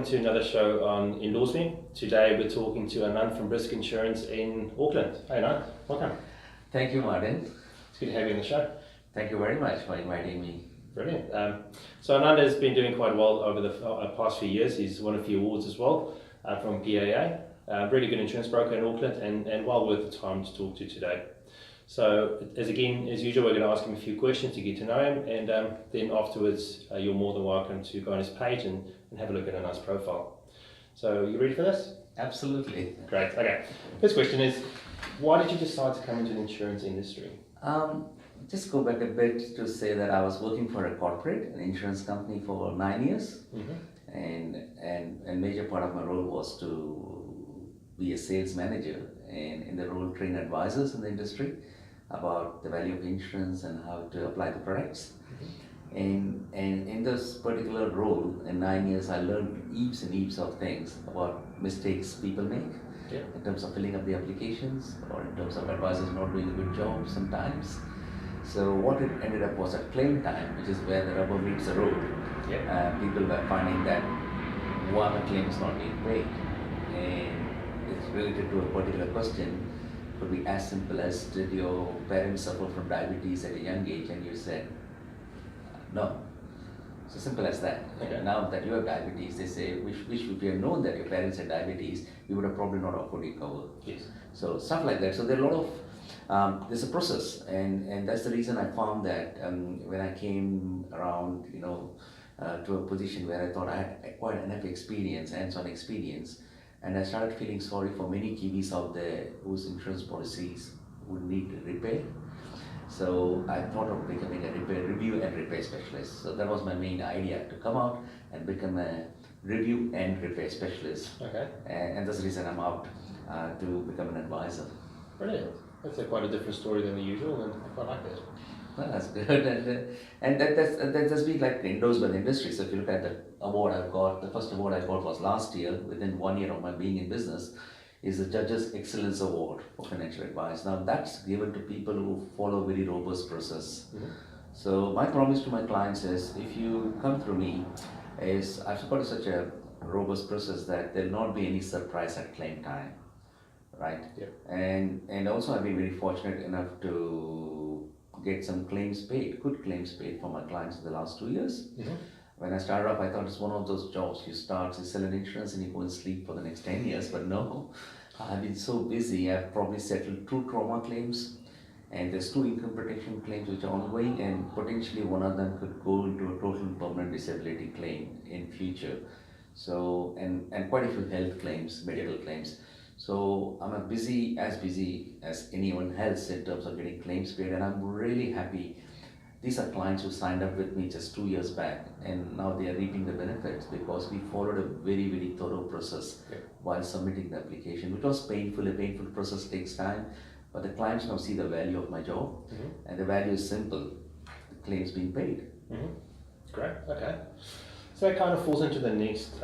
welcome to another show on EndorseMe. Today we're talking to Anand from Brisk Insurance in Auckland. Hey Anand, welcome. Thank you, Martin. It's good to have you on the show. Thank you very much for inviting me. Brilliant. So Anand has been doing quite well over the past few years. He's won a few awards as well from PAA. Really good insurance broker in Auckland and well worth the time to talk to today. So as usual, we're going to ask him a few questions to get to know him, and then afterwards you're more than welcome to go on his page and have a look at Anand's profile. So you ready for this? Absolutely. Great. Okay. First question is, why did you decide to come into the insurance industry? Just go back a bit to say that I was working for a corporate, an insurance company for 9 years, and major part of my role was to be a sales manager and in the role train advisors in the industry about the value of insurance and how to apply the products. And in this particular role, in 9 years, I learned heaps and heaps of things about mistakes people make in terms of filling up the applications or in terms of advisors not doing a good job sometimes. So what it ended up was at claim time, which is where the rubber meets the road. People were finding that one claim is not being paid, and it's related to a particular question. Could be as simple as, did your parents suffer from diabetes at a young age? And you said no. So simple as that. Now that you have diabetes, they say, if we had known that your parents had diabetes, we would have probably not offered you cover. So stuff like that. So there are a lot of there's a process, and that's the reason I found that when I came around, to a position where I thought I had quite enough experience, hands-on experience, and I started feeling sorry for many Kiwis out there whose insurance policies would need repair. So I thought of becoming a review and repair specialist. So that was my main idea, to come out and become a review and repair specialist. And that's the reason I'm out to become an advisor. Brilliant. That's quite a different story than the usual, and I quite like that. Well, that's good, and that's been like endorsed by the industry. So if you look at the award I've got, the first award I got was last year, within 1 year of my being in business, is the Judges Excellence Award for Financial Advice. Now that's given to people who follow very robust process. So my promise to my clients is, if you come through me, is I've got such a robust process that there'll not be any surprise at claim time, right? And also I've been very fortunate enough to get some claims paid, good claims paid for my clients in the last 2 years. When I started off, I thought it's one of those jobs you start, you sell an insurance and you go and sleep for the next 10 years, but no, I've been so busy. I've probably settled 2 trauma claims, and there's 2 income protection claims which are ongoing, and potentially one of them could go into a total permanent disability claim in future. So, and quite a few health claims, medical claims. So I'm as busy as anyone else in terms of getting claims paid, and I'm really happy. These are clients who signed up with me just 2 years back, and now they are reaping the benefits because we followed a very, very thorough process while submitting the application, which was painful. A painful process takes time, but the clients now see the value of my job, and the value is simple: the claims being paid. Great. Okay. So that kind of falls into the next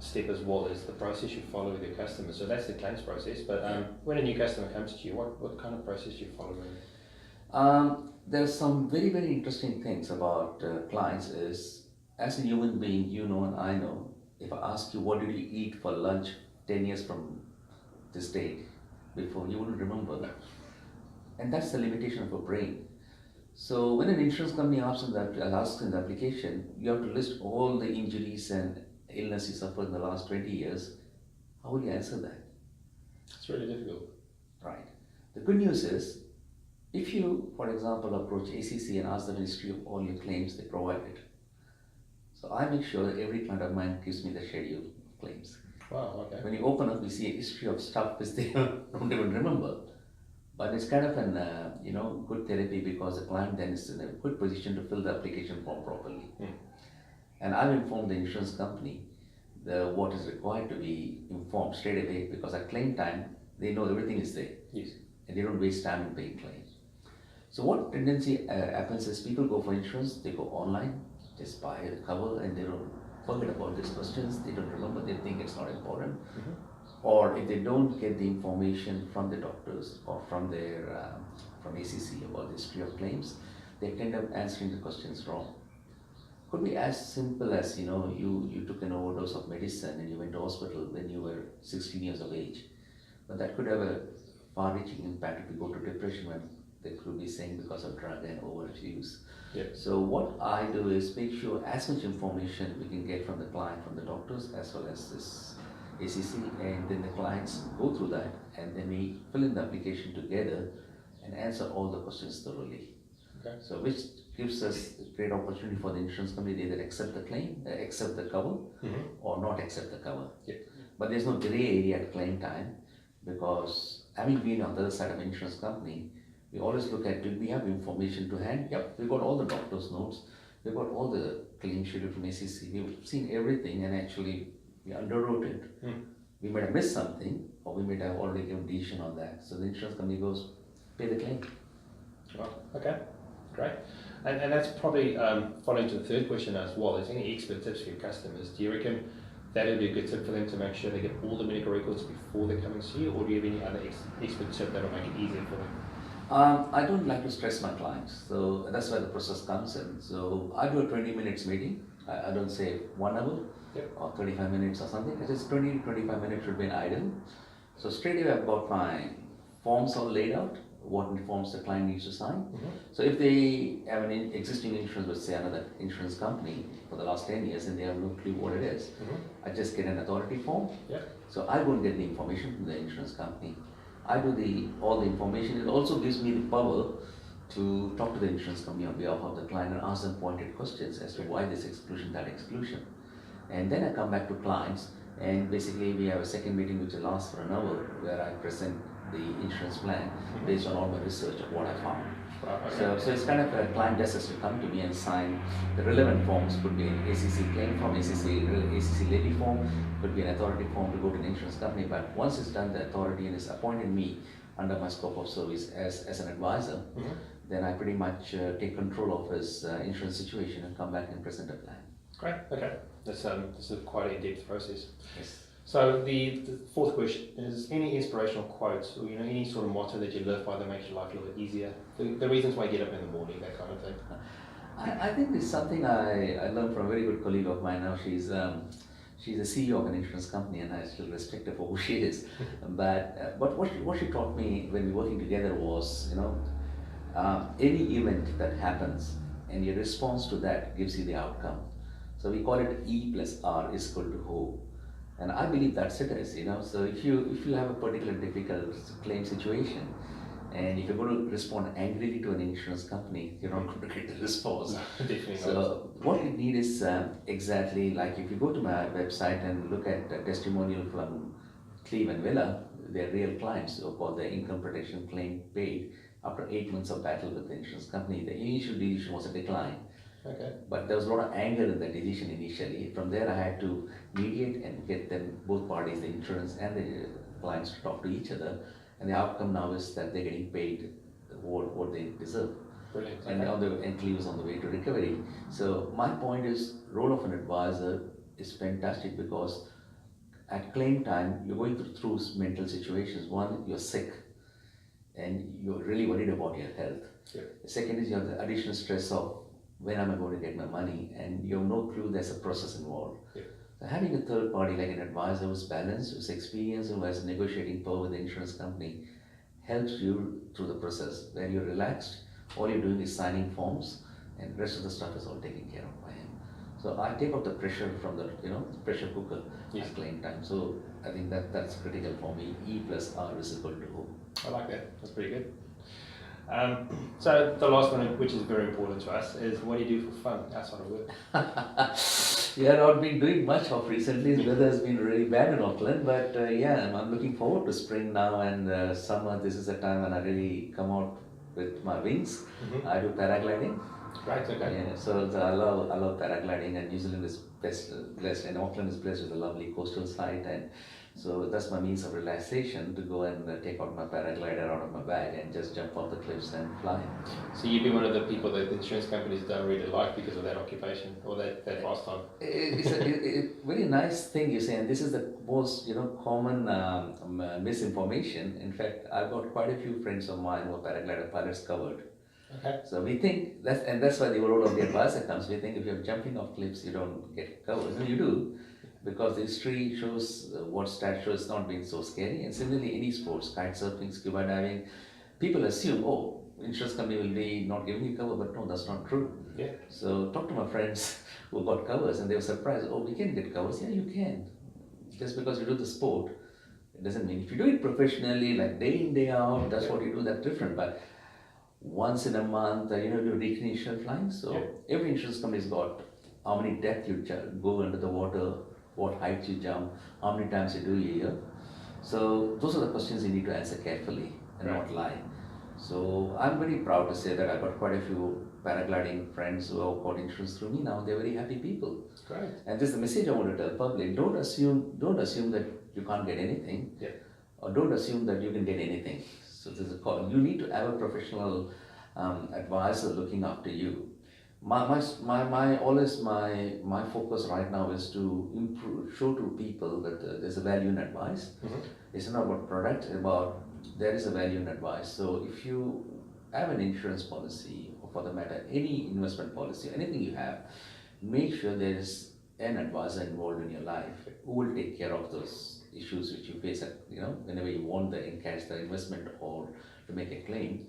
step as well, is the process you follow with your customers. So that's the claims process, but when a new customer comes to you, what kind of process do you follow? There's some very, very interesting things about clients is, as a human being, you know and I know, if I ask you what did you eat for lunch 10 years from this date before, you wouldn't remember that. And that's the limitation of a brain. So when an insurance company asks in the application, you have to list all the injuries and illness you suffered in the last 20 years. How will you answer that? It's really difficult. Right. The good news is, if you, for example, approach ACC and ask them the history of all your claims, they provide it. So I make sure that every client of mine gives me the schedule of claims. Wow, okay. When you open up, we see a history of stuff which they don't even remember. But it's kind of an good therapy, because the client then is in a good position to fill the application form properly. And I've informed the insurance company what is required to be informed straight away, because at claim time, they know everything is there. And they don't waste time in paying claims. So what tendency happens is, people go for insurance, they go online, just buy the cover, and they don't forget about these questions, they don't remember, they think it's not important. Or if they don't get the information from the doctors or from ACC about the history of claims, they end up answering the questions wrong. Could be as simple as, you took an overdose of medicine and you went to hospital when you were 16 years of age. But that could have a far-reaching impact if you go to depression when they could be saying because of drug and overuse. Yeah. So what I do is make sure as much information we can get from the client, from the doctors, as well as this ACC, and then the clients go through that, and then we fill in the application together and answer all the questions thoroughly. Okay. So which gives us a great opportunity for the insurance company to either accept the claim, accept the cover, or not accept the cover. Yeah. But there's no gray area at claim time, because having been on the other side of an insurance company, we always look at, do we have information to hand? Yep, we've got all the doctor's notes, we've got all the claim schedule from ACC, we've seen everything, and actually we underwrote it. We might have missed something, or we might have already given decision on that. So the insurance company goes, pay the claim. Oh, okay, great. And that's probably following to the third question as well. Is any expert tips for your customers? Do you reckon that would be a good tip for them to make sure they get all the medical records before they come and see you, or do you have any other expert tip that will make it easier for them? I don't like to stress my clients, so that's where the process comes in. So I do a 20 minutes meeting. I don't say 1 hour or 35 minutes or something. I just 20 to 25 minutes should be an ideal. So straight away I've got my forms all laid out, what forms the client needs to sign. So if they have an existing insurance with say another insurance company for the last 10 years and they have no clue what it is, I just get an authority form. So I won't get the information from the insurance company. I do all the information. It also gives me the power to talk to the insurance company on behalf of the client and ask them pointed questions as to why this exclusion, that exclusion. And then I come back to clients, and basically we have a second meeting which will last for an hour, where I present the insurance plan based on all my research of what I found. So it's kind of a client just has to come to me and sign the relevant forms. Could be an ACC claim form, ACC levy form, could be an authority form to go to an insurance company. But once it's done, the authority and it's appointed me under my scope of service as an advisor, then I pretty much take control of his insurance situation and come back and present a plan. Great, okay. That's a quite an in-depth process. Yes. So the fourth question is, any inspirational quotes or any sort of motto that you live by that makes your life a little bit easier? The reasons why you get up in the morning, that kind of thing. I think it's something I learned from a very good colleague of mine now. She's the CEO of an insurance company, and I still respect her for who she is. But what she taught me when we were working together was, any event that happens and your response to that gives you the outcome. So we call it E plus R is equal to O. And I believe that's it is, So if you have a particular difficult claim situation, and if you're going to respond angrily to an insurance company, you're not going to get the response. So what you need is exactly like if you go to my website and look at a testimonial from Cleveland Villa, their real clients who got their income protection claim paid after 8 months of battle with the insurance company. The initial decision was a decline. Okay. But there was a lot of anger in the decision initially. From there, I had to mediate and get them, both parties, the insurance and the clients, to talk to each other. And the outcome now is that they're getting paid what they deserve. Brilliant. And Cleve is on the way to recovery. So my point is, role of an advisor is fantastic, because at claim time, you're going through mental situations. One, you're sick and you're really worried about your health. The second is you have the additional stress of, when am I going to get my money? And you have no clue there's a process involved. So having a third party like an advisor who's balanced, who's experienced, who has negotiating power with the insurance company, helps you through the process. When you're relaxed, all you're doing is signing forms, and the rest of the stuff is all taken care of by him. So I take out the pressure from the pressure cooker at claim time. So I think that's critical for me. E plus R is equal to O. I like that. That's pretty good. So the last one, which is very important to us, is what do you do for fun outside of work? We have not been doing much of recently. The weather has been really bad in Auckland, but I'm looking forward to spring now and summer. This is the time when I really come out with my wings. I do paragliding. Right. Okay. Yeah, so I love paragliding, and New Zealand is blessed, and Auckland is blessed with a lovely coastal site, and so that's my means of relaxation, to go and take out my paraglider out of my bag and just jump off the cliffs and fly. So you'd be one of the people that the insurance companies don't really like because of that occupation or that pastime. It's a very nice thing you say, and this is the most common misinformation. In fact, I've got quite a few friends of mine who are paraglider pilots covered. Okay. So we think that's why the role of the advisor comes. We think if you're jumping off cliffs, you don't get covered. No, you do, because the history shows what stats show it's not been so scary. And similarly, any sports, kite surfing, scuba diving, people assume, oh, insurance company will be not giving you cover, but no, that's not true. Yeah. So talk to my friends who got covers, and they were surprised. Oh, we can get covers. Yeah, you can. Just because you do the sport, it doesn't mean if you do it professionally, like day in day out, that's what you do. That's different. But once in a month, do recreational flying. So every insurance company's got how many depth you go under the water, what height you jump, how many times you do a year. So those are the questions you need to answer carefully and not lie. So I'm very proud to say that I've got quite a few paragliding friends who have got insurance through me now. They're very happy people. Great. And this is the message I want to tell public. Don't assume that you can't get anything, or don't assume that you can get anything. So there's a call. You need to have a professional advisor looking after you. My focus right now is to show to people that there's a value in advice. It's not about product, it's about there is a value in advice. So if you have an insurance policy, or for the matter, any investment policy, anything you have, make sure there is an advisor involved in your life who will take care of those issues which you face whenever you want to encash the investment or to make a claim.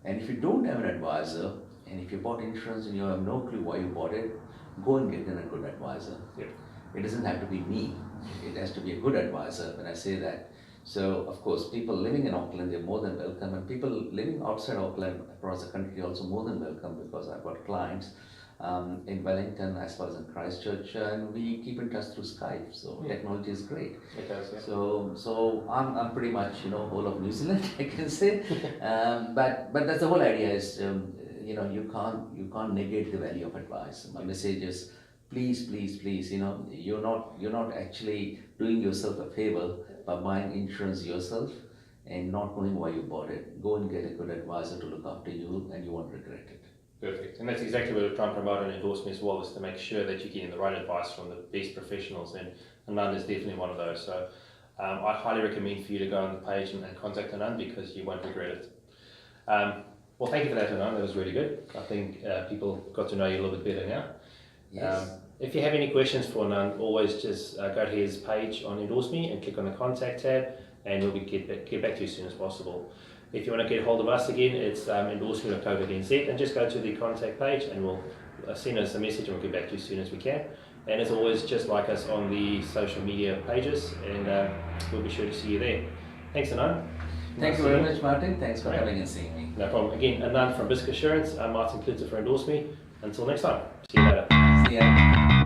And if you don't have an advisor, and if you bought insurance and you have no clue why you bought it, go and get in a good advisor. It doesn't have to be me. It has to be a good advisor when I say that. So, of course, people living in Auckland, they're more than welcome. And people living outside Auckland, across the country, also more than welcome, because I've got clients in Wellington as well as in Christchurch, and we keep in touch through Skype. So technology is great. It does, yeah. So I'm pretty much whole of New Zealand, I can say. But that's the whole idea is you can't negate the value of advice. My message is please, you're not actually doing yourself a favor by buying insurance yourself and not knowing why you bought it. Go and get a good advisor to look after you, and you won't regret it. Perfect. And that's exactly what we're trying to promote on EndorseMe as well, is to make sure that you're getting the right advice from the best professionals, and Anand is definitely one of those. So I highly recommend for you to go on the page and contact Anand, because you won't regret it. Well, thank you for that, Anand. That was really good. I think people got to know you a little bit better now. Yes. If you have any questions for Anand, always just go to his page on EndorseMe and click on the contact tab, and we'll get back to you as soon as possible. If you want to get hold of us again, it's EndorseMe.co.nz, and just go to the contact page and we'll send us a message and we'll get back to you as soon as we can. And as always, just like us on the social media pages, and we'll be sure to see you there. Thanks, Anand. Thank you very much, Martin. Thanks for coming and seeing me. No problem. Again, Anand from Bisc Assurance. I'm Martin Klutzer for EndorseMe. Until next time. See you later. See ya.